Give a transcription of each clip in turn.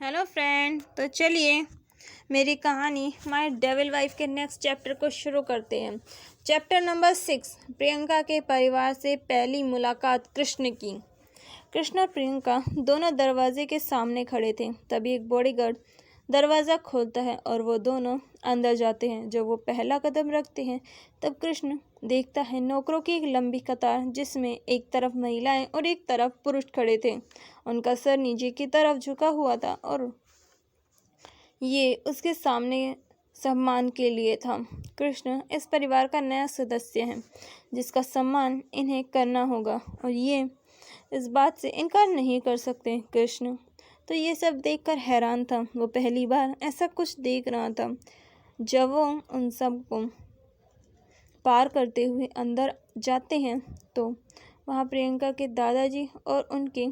Hello friend, तो चलिए मेरी कहानी माय डेविल वाइफ के नेक्स्ट चैप्टर को शुरू करते हैं। चैप्टर नंबर 6, प्रियंका के परिवार से पहली मुलाकात कृष्ण की। कृष्ण और प्रियंका दोनों दरवाजे के सामने खड़े थे। तभी एक बॉडीगार्ड दरवाज़ा खोलता है और वो दोनों अंदर जाते हैं। जब वो पहला कदम रखते हैं तब कृष्ण देखता है नौकरों की एक लंबी कतार, जिसमें एक तरफ महिलाएं और एक तरफ पुरुष खड़े थे। उनका सर नीचे की तरफ झुका हुआ था और ये उसके सामने सम्मान के लिए था। कृष्ण इस परिवार का नया सदस्य है जिसका सम्मान इन्हें करना होगा और ये इस बात से इनकार नहीं कर सकते। कृष्ण तो ये सब देखकर हैरान था। वो पहली बार ऐसा कुछ देख रहा था। जब वो उन सब को पार करते हुए अंदर जाते हैं तो वहाँ प्रियंका के दादाजी और उनके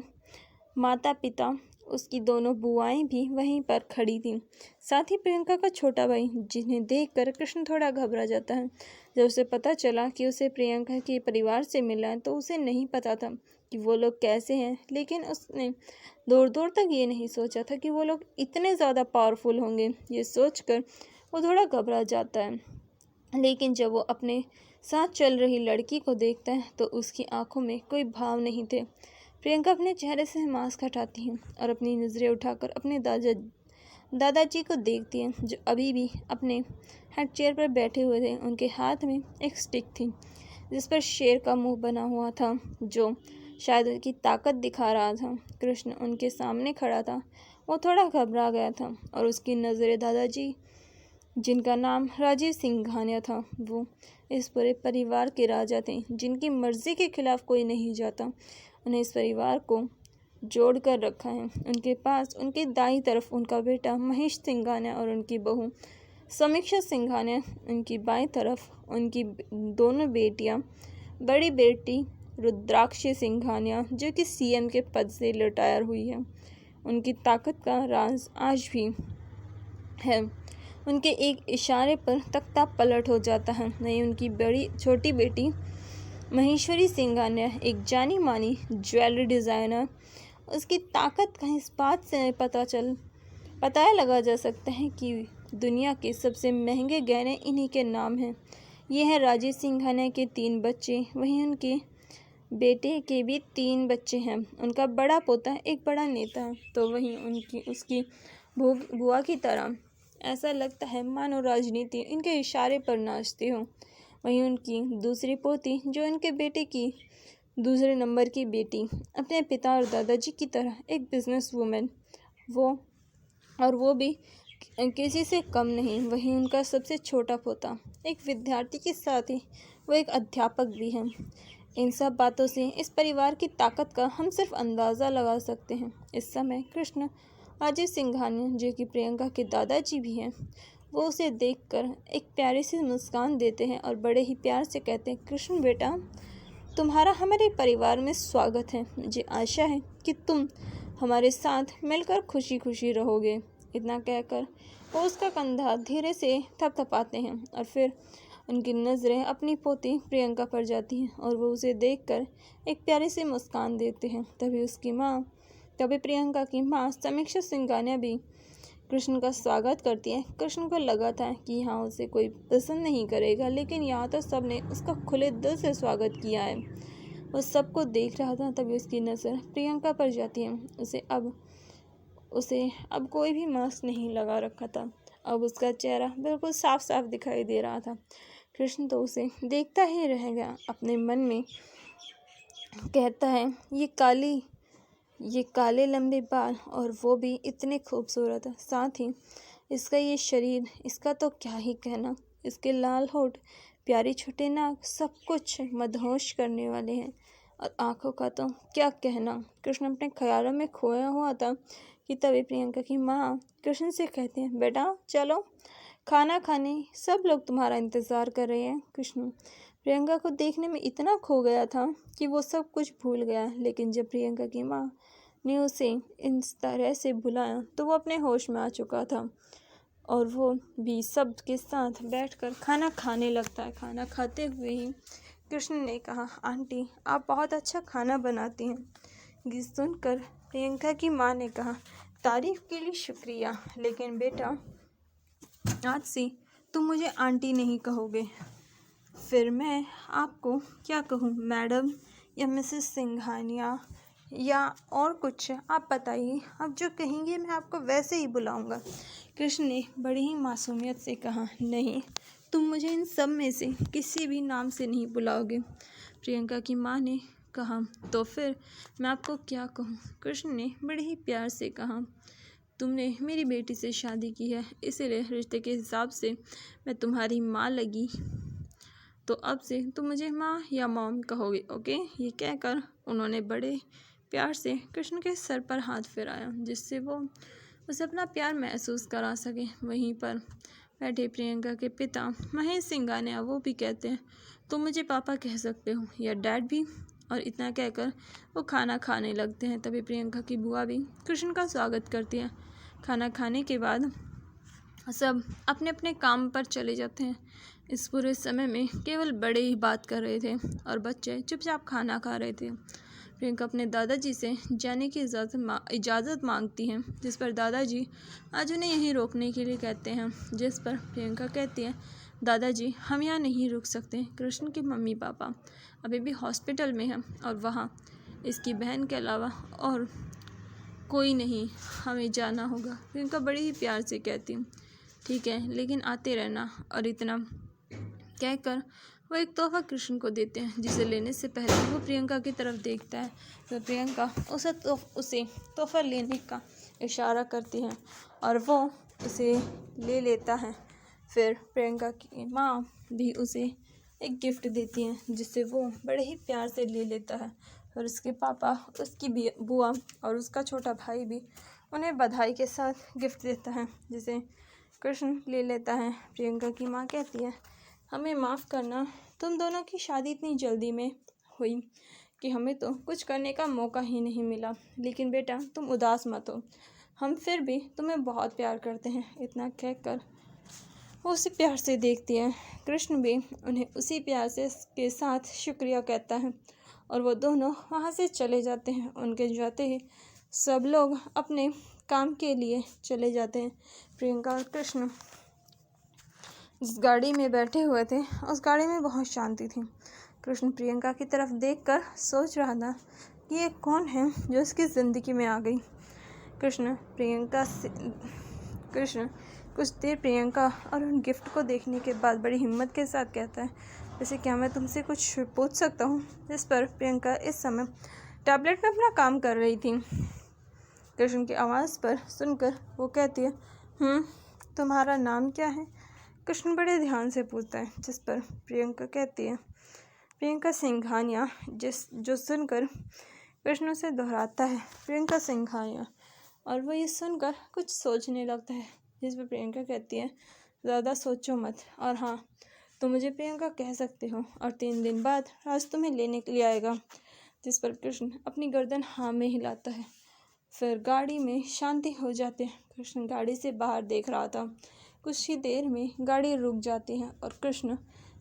माता पिता, उसकी दोनों बुआएं भी वहीं पर खड़ी थीं। साथ ही प्रियंका का छोटा भाई, जिन्हें देखकर कृष्ण थोड़ा घबरा जाता है। जब उसे पता चला कि उसे प्रियंका के परिवार से मिला है तो उसे नहीं पता था कि वो लोग कैसे हैं, लेकिन उसने दूर दूर तक ये नहीं सोचा था कि वो लोग इतने ज़्यादा पावरफुल होंगे। ये सोचकर वो थोड़ा घबरा जाता है। लेकिन जब वो अपने साथ चल रही लड़की को देखता है तो उसकी आंखों में कोई भाव नहीं थे। प्रियंका अपने चेहरे से मास्क हटाती है और अपनी नज़रें उठाकर अपने दादाजी को देखती है, जो अभी भी अपने हेड चेयर पर बैठे हुए थे। उनके हाथ में एक स्टिक थी जिस पर शेर का मुंह बना हुआ था, जो शायद उनकी ताकत दिखा रहा था। कृष्ण उनके सामने खड़ा था। वो थोड़ा घबरा गया था और उसकी नज़रें दादाजी, जिनका नाम राजीव सिंघानिया था, वो इस पूरे परिवार के राजा थे, जिनकी मर्जी के खिलाफ कोई नहीं जाता। उन्हें इस परिवार को जोड़ कर रखा है। उनके पास उनकी दाईं तरफ उनका बेटा महेश सिंघानिया और उनकी बहू समीक्षा सिंघानिया, उनकी बाईं तरफ उनकी दोनों बेटियां, बड़ी बेटी रुद्राक्षी सिंघानिया जो कि सीएम के पद से रिटायर हुई है। उनकी ताकत का राज आज भी है। उनके एक इशारे पर तख्ता पलट हो जाता है। नहीं, उनकी बड़ी छोटी बेटी महेश्वरी सिंघानिया, एक जानी मानी ज्वेलरी डिज़ाइनर, उसकी ताकत का इस बात से पता लगा जा सकता है कि दुनिया के सबसे महंगे गहने इन्हीं के नाम हैं। ये है राजीव सिंघानिया के 3 बच्चे। वहीं उनके बेटे के भी 3 बच्चे हैं। उनका बड़ा पोता एक बड़ा नेता है, तो वहीं उसकी बुआ की तरह ऐसा लगता है मानो राजनीति इनके इशारे पर नाचती हो। वहीं उनकी दूसरी पोती, जो इनके बेटे की दूसरे नंबर की बेटी, अपने पिता और दादाजी की तरह एक बिजनेस वूमेन, वो भी किसी से कम नहीं। वहीं उनका सबसे छोटा पोता एक विद्यार्थी के साथ ही वो एक अध्यापक भी है। इन सब बातों से इस परिवार की ताकत का हम सिर्फ अंदाज़ा लगा सकते हैं। इस समय कृष्ण राजीव सिंघानिया, जो कि प्रियंका के दादाजी भी हैं, वो उसे देखकर एक प्यारी सी मुस्कान देते हैं और बड़े ही प्यार से कहते हैं, कृष्ण बेटा, तुम्हारा हमारे परिवार में स्वागत है। मुझे आशा है कि तुम हमारे साथ मिलकर खुशी खुशी रहोगे। इतना कहकर वो उसका कंधा धीरे से थपथपाते हैं और फिर उनकी नज़रें अपनी पोती प्रियंका पर जाती हैं और वो उसे देखकर एक प्यारी सी मुस्कान देते हैं। तभी प्रियंका की माँ समीक्षा सिंघानिया भी कृष्ण का स्वागत करती है। कृष्ण को लगा था कि यहाँ उसे कोई पसंद नहीं करेगा, लेकिन यहाँ तो सबने उसका खुले दिल से स्वागत किया है। वो सबको देख रहा था। तभी उसकी नज़र प्रियंका पर जाती है। उसे अब कोई भी मास्क नहीं लगा रखा था। अब उसका चेहरा बिल्कुल साफ साफ दिखाई दे रहा था। कृष्ण तो उसे देखता ही रह गया। अपने मन में कहता है, ये काले लंबे बाल, और वो भी इतने खूबसूरत है। साथ ही इसका ये शरीर, इसका तो क्या ही कहना। इसके लाल होठ, प्यारी छोटे नाक, सब कुछ मदहोश करने वाले हैं। और आंखों का तो क्या कहना। कृष्ण अपने ख्यालों में खोया हुआ था कि तभी प्रियंका की माँ कृष्ण से कहते हैं, बेटा चलो खाना खाने, सब लोग तुम्हारा इंतज़ार कर रहे हैं। कृष्ण प्रियंका को देखने में इतना खो गया था कि वो सब कुछ भूल गया। लेकिन जब प्रियंका की माँ ने उसे इस तरह से बुलाया तो वो अपने होश में आ चुका था और वो भी सब के साथ बैठकर खाना खाने लगता है। खाना खाते हुए ही कृष्ण ने कहा, आंटी आप बहुत अच्छा खाना बनाती हैं। ये सुनकर प्रियंका की माँ ने कहा, तारीफ के लिए शुक्रिया, लेकिन बेटा आज से तुम मुझे आंटी नहीं कहोगे। फिर मैं आपको क्या कहूँ, मैडम या मिसेस सिंघानिया या और कुछ? आप बताइए, आप जो कहेंगे मैं आपको वैसे ही बुलाऊंगा। कृष्ण ने बड़ी ही मासूमियत से कहा, नहीं, तुम मुझे इन सब में से किसी भी नाम से नहीं बुलाओगे। प्रियंका की माँ ने कहा, तो फिर मैं आपको क्या कहूँ? कृष्ण ने बड़े ही प्यार से कहा, तुमने मेरी बेटी से शादी की है, इसीलिए रिश्ते के हिसाब से मैं तुम्हारी माँ लगी, तो अब से तुम मुझे माँ या मॉम कहोगे, ओके? ये कहकर उन्होंने बड़े प्यार से कृष्ण के सर पर हाथ फिराया, जिससे वो उसे अपना प्यार महसूस करा सके। वहीं पर बैठे प्रियंका के पिता महेश सिंघानिया वो भी कहते हैं, तुम मुझे पापा कह सकते हो या डैड भी। और इतना कहकर वो खाना खाने लगते हैं। तभी प्रियंका की बुआ भी कृष्ण का स्वागत करती है। खाना खाने के बाद सब अपने अपने काम पर चले जाते हैं। इस पूरे समय में केवल बड़े ही बात कर रहे थे और बच्चे चुपचाप खाना खा रहे थे। प्रियंका अपने दादाजी से जाने की इजाज़त मांगती हैं, जिस पर दादाजी आज उन्हें यहीं रोकने के लिए कहते हैं। जिस पर प्रियंका कहती है, दादाजी हम यहाँ नहीं रुक सकते, कृष्ण के मम्मी पापा अभी भी हॉस्पिटल में हैं और वहाँ इसकी बहन के अलावा और कोई नहीं, हमें जाना होगा। प्रियंका बड़ी ही प्यार से कहती हूँ, ठीक है, लेकिन आते रहना। और इतना कहकर वो एक तोहफा कृष्ण को देते हैं, जिसे लेने से पहले वो प्रियंका की तरफ देखता है। तो प्रियंका उसे तोहफा लेने का इशारा करती है और वो उसे ले लेता है। फिर प्रियंका की माँ भी उसे एक गिफ्ट देती हैं, जिसे वो बड़े ही प्यार से ले लेता है। और उसके पापा, उसकी बुआ और उसका छोटा भाई भी उन्हें बधाई के साथ गिफ्ट देता है, जिसे कृष्ण ले लेता है। प्रियंका की माँ कहती है, हमें माफ़ करना, तुम दोनों की शादी इतनी जल्दी में हुई कि हमें तो कुछ करने का मौका ही नहीं मिला। लेकिन बेटा तुम उदास मत हो, हम फिर भी तुम्हें बहुत प्यार करते हैं। इतना कहकर वो उसे प्यार से देखती है। कृष्ण भी उन्हें उसी प्यार से के साथ शुक्रिया कहता है और वो दोनों वहाँ से चले जाते हैं। उनके जाते ही सब लोग अपने काम के लिए चले जाते हैं। प्रियंका और कृष्ण जिस गाड़ी में बैठे हुए थे, उस गाड़ी में बहुत शांति थी। कृष्ण प्रियंका की तरफ देखकर सोच रहा था कि ये कौन है जो इसकी ज़िंदगी में आ गई। कृष्ण कुछ देर प्रियंका और उन गिफ्ट को देखने के बाद बड़ी हिम्मत के साथ कहता है, वैसे क्या मैं तुमसे कुछ पूछ सकता हूँ? जिस पर प्रियंका इस समय टैबलेट में अपना काम कर रही थी। कृष्ण की आवाज़ पर सुनकर वो कहती है, तुम्हारा नाम क्या है? कृष्ण बड़े ध्यान से पूछता है, जिस पर प्रियंका कहती है, प्रियंका सिंघानिया। जो सुनकर कृष्ण उसे दोहराता है, प्रियंका सिंघानिया। और वो ये सुनकर कुछ सोचने लगता है, जिस पर प्रियंका कहती है, ज़्यादा सोचो मत, और हाँ, तुम मुझे प्रियंका कह सकते हो, और 3 दिन बाद राज तुम्हें लेने के लिए आएगा। जिस पर कृष्ण अपनी गर्दन हाँ में हिलाता है। फिर गाड़ी में शांति हो जाती है। कृष्ण गाड़ी से बाहर देख रहा था। कुछ ही देर में गाड़ी रुक जाती है और कृष्ण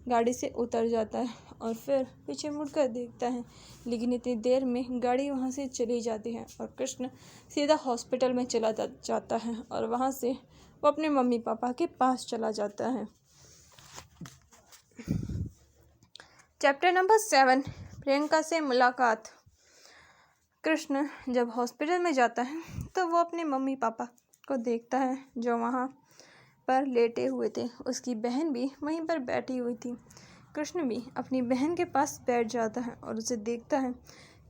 गाड़ी से उतर जाता है और फिर पीछे मुड़कर देखता है, लेकिन इतनी देर में गाड़ी वहाँ से चली जाती है और कृष्ण सीधा हॉस्पिटल में चला जाता है और वहाँ से वो अपने मम्मी पापा के पास चला जाता है। चैप्टर नंबर 7, प्रियंका से मुलाकात। कृष्ण जब हॉस्पिटल में जाता है तो वो अपने मम्मी पापा को देखता है, जो वहाँ पर लेटे हुए थे। उसकी बहन भी वहीं पर बैठी हुई थी। कृष्ण भी अपनी बहन के पास बैठ जाता है और उसे देखता है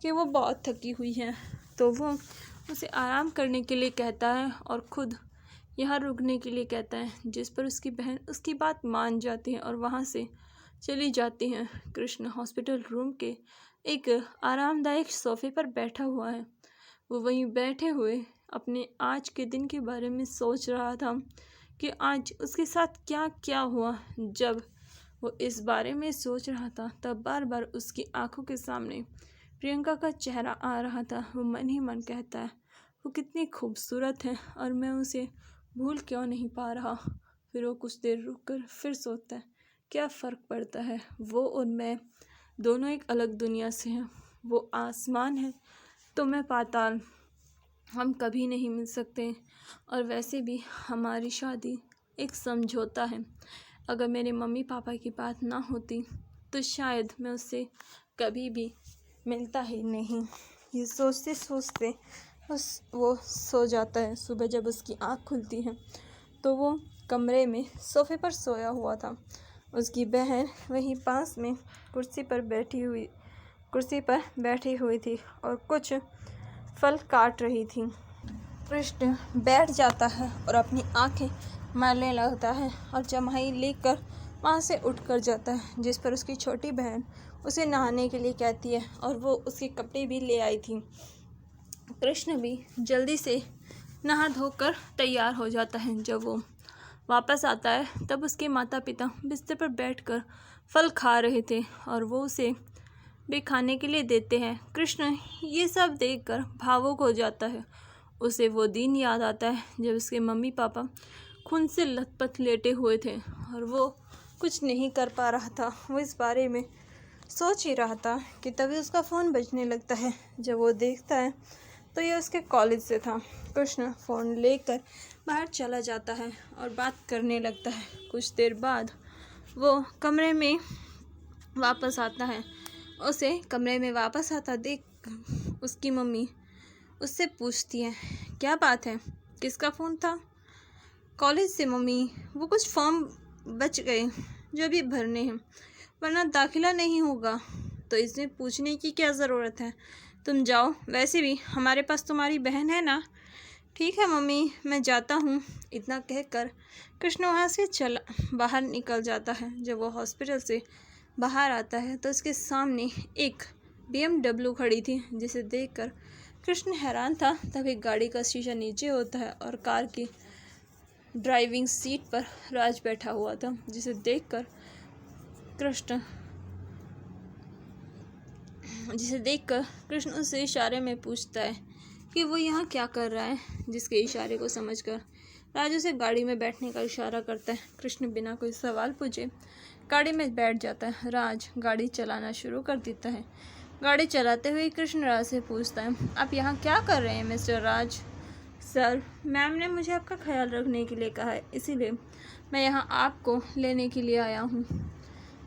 कि वो बहुत थकी हुई है, तो वो उसे आराम करने के लिए कहता है और खुद यहाँ रुकने के लिए कहता है, जिस पर उसकी बहन उसकी बात मान जाती है और वहाँ से चली जाती हैं। कृष्ण हॉस्पिटल रूम के एक आरामदायक सोफे पर बैठा हुआ है। वो वहीं बैठे हुए अपने आज के दिन के बारे में सोच रहा था कि आज उसके साथ क्या क्या हुआ। जब वो इस बारे में सोच रहा था तब बार बार उसकी आंखों के सामने प्रियंका का चेहरा आ रहा था। वो मन ही मन कहता है, वो कितनी खूबसूरत है और मैं उसे भूल क्यों नहीं पा रहा। फिर वो कुछ देर रुककर फिर सोचता है, क्या फ़र्क पड़ता है, वो और मैं दोनों एक अलग दुनिया से हैं। वो आसमान है तो मैं पाताल। हम कभी नहीं मिल सकते, और वैसे भी हमारी शादी एक समझौता है। अगर मेरे मम्मी पापा की बात ना होती तो शायद मैं उससे कभी भी मिलता ही नहीं। ये सोचते सोचते वो सो जाता है। सुबह जब उसकी आँख खुलती है तो वो कमरे में सोफे पर सोया हुआ था। उसकी बहन वहीं पास में कुर्सी पर बैठी हुई थी और कुछ फल काट रही थी। कृष्ण बैठ जाता है और अपनी आंखें मारने लगता है और जम्हाई लेकर वहाँ से उठकर जाता है, जिस पर उसकी छोटी बहन उसे नहाने के लिए कहती है और वो उसके कपड़े भी ले आई थी। कृष्ण भी जल्दी से नहा धोकर तैयार हो जाता है। जब वो वापस आता है तब उसके माता पिता बिस्तर पर बैठकर फल खा रहे थे और वो उसे भी खाने के लिए देते हैं। कृष्ण ये सब देखकर भावुक हो जाता है। उसे वो दिन याद आता है जब उसके मम्मी पापा खून से लथपथ लेटे हुए थे और वो कुछ नहीं कर पा रहा था। वो इस बारे में सोच ही रहा था कि तभी उसका फ़ोन बजने लगता है। जब वो देखता है तो ये उसके कॉलेज से था। कृष्ण फ़ोन लेकर बाहर चला जाता है और बात करने लगता है। कुछ देर बाद वो कमरे में वापस आता है। उसे कमरे में वापस आता देख उसकी मम्मी उससे पूछती है, क्या बात है, किसका फ़ोन था? कॉलेज से मम्मी, वो कुछ फॉर्म बच गए जो अभी भरने हैं, वरना दाखिला नहीं होगा। तो इसमें पूछने की क्या ज़रूरत है, तुम जाओ, वैसे भी हमारे पास तुम्हारी बहन है ना। ठीक है मम्मी, मैं जाता हूँ। इतना कहकर कृष्ण वहाँ से बाहर निकल जाता है। जब वो हॉस्पिटल से बाहर आता है तो उसके सामने एक BMW खड़ी थी, जिसे देखकर कृष्ण हैरान था। तभी गाड़ी का शीशा नीचे होता है और कार की ड्राइविंग सीट पर राज बैठा हुआ था, जिसे देखकर कृष्ण उससे इशारे में पूछता है कि वो यहाँ क्या कर रहा है। जिसके इशारे को समझकर राज उसे गाड़ी में बैठने का इशारा करता है। कृष्ण बिना कोई सवाल पूछे गाड़ी में बैठ जाता है। राज गाड़ी चलाना शुरू कर देता है। गाड़ी चलाते हुए कृष्ण राज से पूछता है, आप यहाँ क्या कर रहे हैं मिस्टर राज? सर, मैम ने मुझे आपका ख्याल रखने के लिए कहा है, इसीलिए मैं यहाँ आपको लेने के लिए आया हूँ।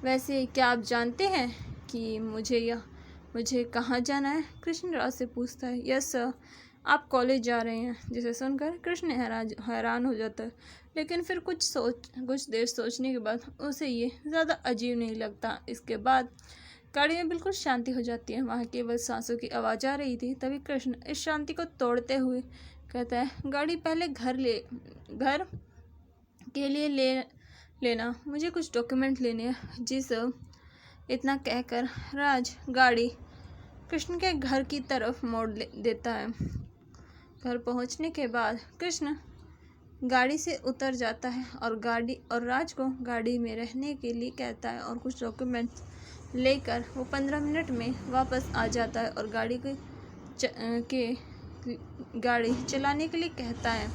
वैसे क्या आप जानते हैं कि मुझे कहाँ जाना है? कृष्ण राज से पूछता है। यस सर, आप कॉलेज जा रहे हैं। जिसे सुनकर कृष्ण हैरान हो जाता है, लेकिन फिर कुछ देर सोचने के बाद उसे ये ज़्यादा अजीब नहीं लगता। इसके बाद गाड़ी में बिल्कुल शांति हो जाती है। वहाँ केवल सांसों की आवाज़ आ रही थी। तभी कृष्ण इस शांति को तोड़ते हुए कहता है, गाड़ी पहले घर के लिए लेना, मुझे कुछ डॉक्यूमेंट लेने हैं। जी सर। इतना कहकर राज गाड़ी कृष्ण के घर की तरफ मोड़ देता है। घर पहुंचने के बाद कृष्ण गाड़ी से उतर जाता है और राज को गाड़ी में रहने के लिए कहता है और कुछ डॉक्यूमेंट्स लेकर वो 15 मिनट में वापस आ जाता है और गाड़ी चलाने के लिए कहता है।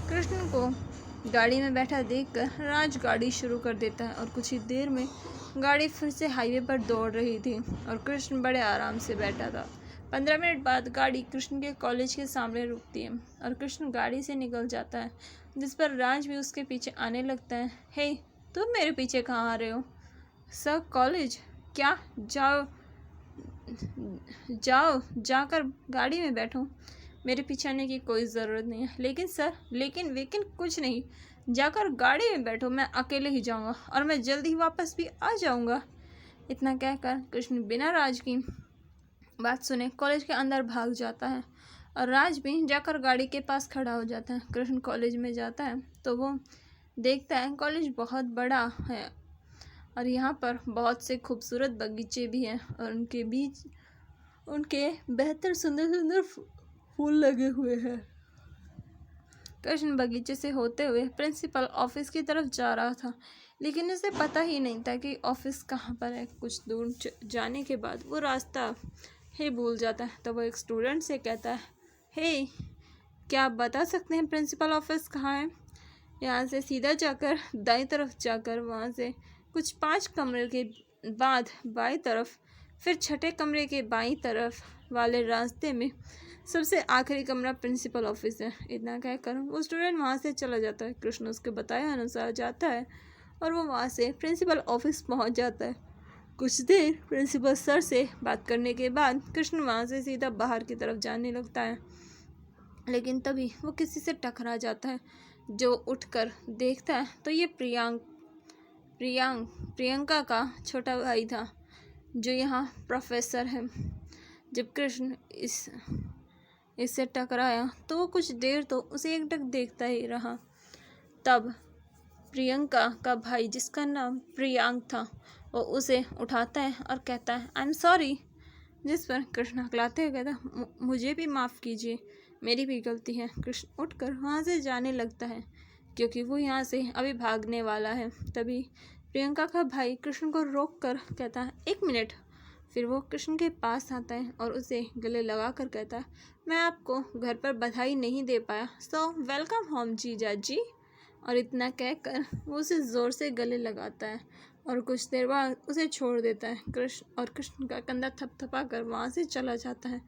कृष्ण को गाड़ी में बैठा देखकर राज गाड़ी शुरू कर देता है और कुछ ही देर में गाड़ी फिर से हाईवे पर दौड़ रही थी और कृष्ण बड़े आराम से बैठा था। 15 मिनट बाद गाड़ी कृष्ण के कॉलेज के सामने रुकती है और कृष्ण गाड़ी से निकल जाता है, जिस पर राज भी उसके पीछे आने लगता है। हे, तुम मेरे पीछे कहाँ आ रहे हो? Sir, college. क्या? जाकर गाड़ी में बैठो, मेरे पीछे आने की कोई ज़रूरत नहीं है। लेकिन सर, लेकिन कुछ नहीं, जाकर गाड़ी में बैठो, मैं अकेले ही जाऊंगा और मैं जल्दी ही वापस भी आ जाऊंगा। इतना कहकर कृष्ण बिना राज की बात सुने कॉलेज के अंदर भाग जाता है और राज भी जाकर गाड़ी के पास खड़ा हो जाता है। कृष्ण कॉलेज में जाता है तो वो देखता है कॉलेज बहुत बड़ा है और यहाँ पर बहुत से खूबसूरत बगीचे भी हैं और उनके बीच उनके बेहतर सुंदर फूल लगे हुए हैं। कृष्ण बगीचे से होते हुए प्रिंसिपल ऑफिस की तरफ जा रहा था, लेकिन उसे पता ही नहीं था कि ऑफिस कहाँ पर है। कुछ दूर जाने के बाद वो रास्ता ही भूल जाता है। तो वो एक स्टूडेंट से कहता है, हे, क्या आप बता सकते हैं प्रिंसिपल ऑफिस कहाँ है? यहाँ से सीधा जाकर दाईं तरफ जाकर वहाँ से कुछ 5 कमरे के बाद बाईं तरफ, फिर छठे कमरे के बाईं तरफ वाले रास्ते में सबसे आखिरी कमरा प्रिंसिपल ऑफिस है। इतना कहकर वो स्टूडेंट वहाँ से चला जाता है। कृष्ण उसके बताए अनुसार जाता है और वो वहाँ से प्रिंसिपल ऑफिस पहुँच जाता है। कुछ देर प्रिंसिपल सर से बात करने के बाद कृष्ण वहाँ से सीधा बाहर की तरफ जाने लगता है, लेकिन तभी वो किसी से टकरा जाता है। जो उठकर देखता है तो ये प्रियंका का छोटा भाई था, जो यहाँ प्रोफेसर है। जब कृष्ण इससे टकराया तो वो कुछ देर तो उसे एकटक देखता ही रहा। तब प्रियंका का भाई, जिसका नाम प्रियांक था, वो उसे उठाता है और कहता है आई एम सॉरी। जिस पर कृष्ण हकलाते हुए कहता मुझे भी माफ़ कीजिए, मेरी भी गलती है। कृष्ण उठकर वहाँ से जाने लगता है क्योंकि वो यहाँ से अभी भागने वाला है। तभी प्रियंका का भाई कृष्ण को रोक कर कहता है 1 मिनट। फिर वो कृष्ण के पास आता है और उसे गले लगा कर कहता है मैं आपको घर पर बधाई नहीं दे पाया, सो वेलकम होम जीजा जी। और इतना कहकर वो उसे ज़ोर से गले लगाता है और कुछ देर बाद उसे छोड़ देता है। कृष्ण का कंधा थपथपा कर वहाँ से चला जाता है।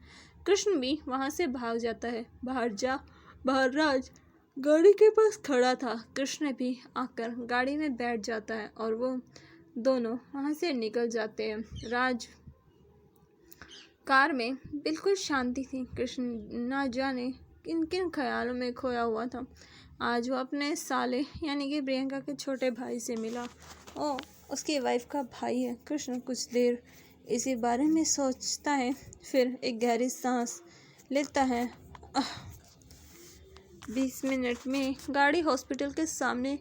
कृष्ण भी वहाँ से भाग जाता है। बाहर राज गाड़ी के पास खड़ा था। कृष्ण भी आकर गाड़ी में बैठ जाता है और वो दोनों वहाँ से निकल जाते हैं। राज कार में बिल्कुल शांति थी। कृष्ण ना जाने किन किन ख्यालों में खोया हुआ था। आज वो अपने साले यानी कि प्रियंका के छोटे भाई से मिला। वो उसकी वाइफ का भाई है। कृष्ण कुछ देर इसी बारे में सोचता है, फिर एक गहरी सांस लेता है। 20 मिनट में गाड़ी हॉस्पिटल के सामने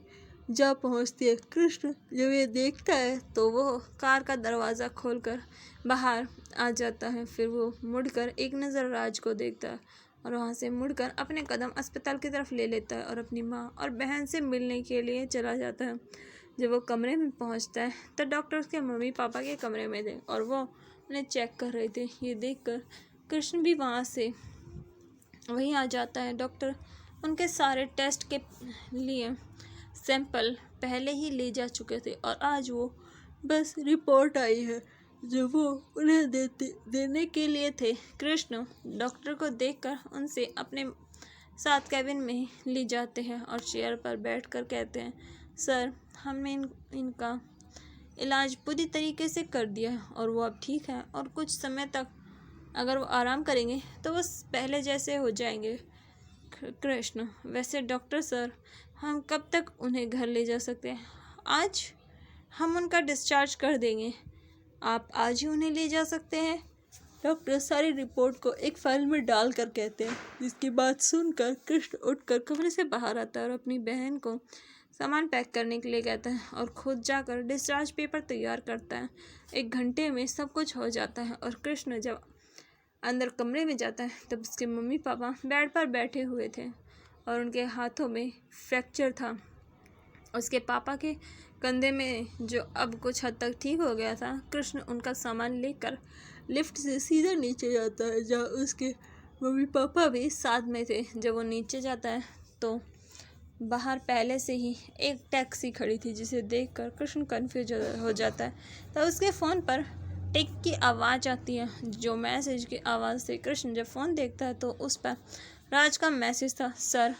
जा पहुंचती है। कृष्ण जब ये देखता है तो वो कार का दरवाज़ा खोलकर बाहर आ जाता है। फिर वो मुड़कर एक नज़र राज को देखता है और वहाँ से मुड़कर अपने कदम अस्पताल की तरफ ले लेता है और अपनी माँ और बहन से मिलने के लिए चला जाता है। जब वो कमरे में पहुँचता है तो डॉक्टर उसके मम्मी पापा के कमरे में थे और वो उन्हें चेक कर रहे थे। ये देखकर कृष्ण भी वहाँ से वहीं आ जाता है। डॉक्टर उनके सारे टेस्ट के लिए सैंपल पहले ही ले जा चुके थे और आज वो बस रिपोर्ट आई है जो वो उन्हें देने के लिए थे। कृष्ण डॉक्टर को देखकर उनसे अपने साथ कैबिन में ले जाते हैं और चेयर पर बैठकर कहते हैं सर हमने इनका इलाज पूरी तरीके से कर दिया है और वो अब ठीक है और कुछ समय तक अगर वो आराम करेंगे तो वो पहले जैसे हो जाएंगे। कृष्ण वैसे डॉक्टर सर हम कब तक उन्हें घर ले जा सकते हैं? आज हम उनका डिस्चार्ज कर देंगे, आप आज ही उन्हें ले जा सकते हैं। डॉक्टर सारी रिपोर्ट को एक फाइल में डाल कर कहते हैं। जिसकी बात सुनकर कृष्ण उठकर कमरे से बाहर आता है और अपनी बहन को सामान पैक करने के लिए कहता है और खुद जाकर डिस्चार्ज पेपर तैयार करता है। 1 घंटे में सब कुछ हो जाता है और कृष्ण जब अंदर कमरे में जाता है तब उसके मम्मी पापा बेड पर बैठे हुए थे और उनके हाथों में फ्रैक्चर था। उसके पापा के कंधे में जो अब कुछ हद तक ठीक हो गया था। कृष्ण उनका सामान लेकर लिफ्ट से सीधा नीचे जाता है जहाँ उसके मम्मी पापा भी साथ में थे। जब वो नीचे जाता है तो बाहर पहले से ही एक टैक्सी खड़ी थी जिसे देखकर कृष्ण कंफ्यूज हो जाता है। तो उसके फ़ोन पर टिक की आवाज़ आती है जो मैसेज की आवाज़ से कृष्ण जब फ़ोन देखता है तो उस पर राज का मैसेज था सर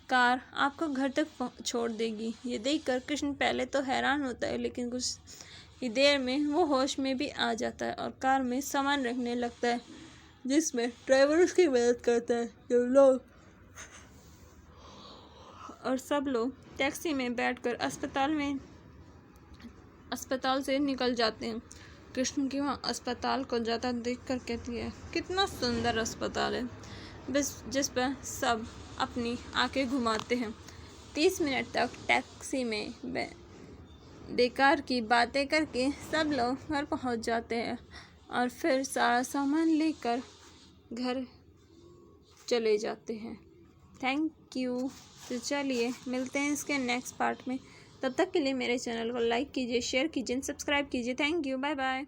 कार आपको घर तक छोड़ देगी। ये देखकर कृष्ण पहले तो हैरान होता है लेकिन कुछ ही देर में वो होश में भी आ जाता है और कार में सामान रखने लगता है जिसमें ड्राइवर उसकी मदद करता है। जब सब लोग टैक्सी में बैठकर अस्पताल से निकल जाते हैं। कृष्ण की वहाँ अस्पताल को जाता देखकर कहती है कितना सुंदर अस्पताल है, बस जिस पर सब अपनी आंखें घुमाते हैं। 30 मिनट तक टैक्सी में बेकार की बातें करके सब लोग घर पहुंच जाते हैं और फिर सारा सामान लेकर घर चले जाते हैं। Thank you. तो चलिए मिलते हैं इसके नेक्स्ट पार्ट में। तब तक के लिए मेरे चैनल को लाइक कीजिए, शेयर कीजिए, सब्सक्राइब कीजिए। Thank you, bye bye.